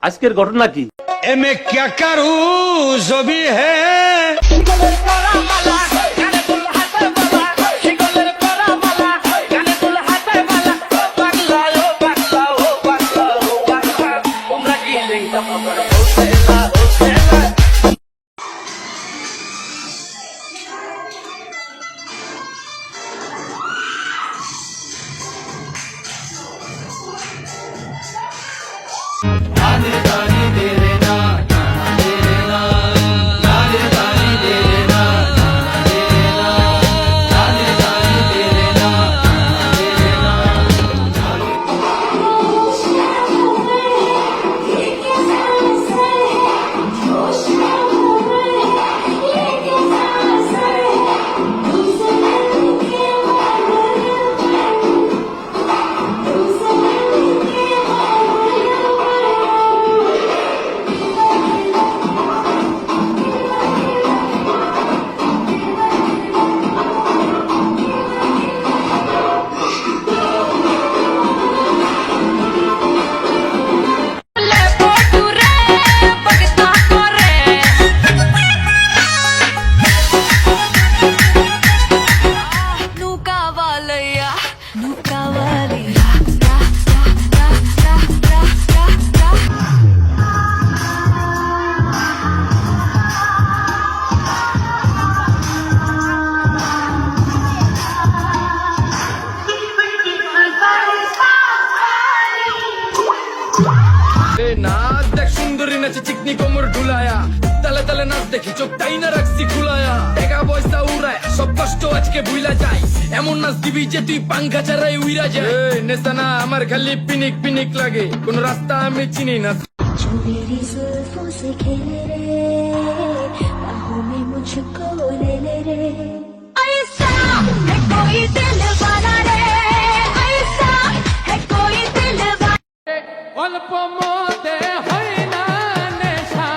আজকের ঘটনা কি? ए मैं क्या करूं जो भी है নাচ দেখ সুন্দরী নাচে চিকনি কোমর ঢুলায়া তালে তালে নাচ দেখি চোখ তাই না রাখছি খুলায়া টাকা পয়সা উড়ায় সব কষ্ট আজকে ভুলা যায় এমন নাচ দিবি যে তুই পাঙ্খা ছাড়াই উইরা যায় নেশা না আমার খালি পিনিক পিনিক লাগে কোন রাস্তা আমি চিনি না जो मेरी जुल्फों से खेले रे बाहों में मुझको ले ले रे ऐसा है कोई दिल वाला रे ऐसा है कोई दिल वाला অল্প মতে হয় না নেশা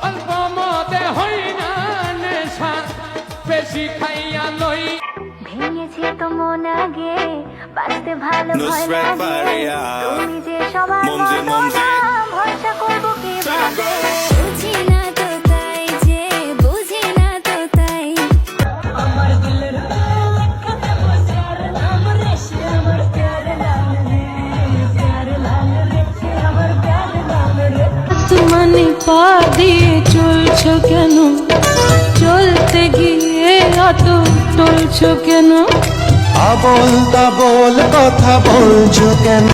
অল্প মতে হয় না নেশা বেশি খাইয়া লই ভেঙেছে তো মন আগে বাঁচতে ভালো ভয় নুসরাত লাগে ফারিয়া, তুমি যে সবার মমজে, মমজে। ভরসা করবো কিভাবে বুঝি না তো তাই যে বুঝি না তো তাই আমার দিলের লেখাতে বসার নাম রে সে আমার প্যার লাল রে প্যার লাল রে সে আমার প্যার লাল রে মানে পা দিয়ে চলছো কেন চলতে গিয়ে অত টলছো কেন আবোল তাবোল কথা বলছো কেন?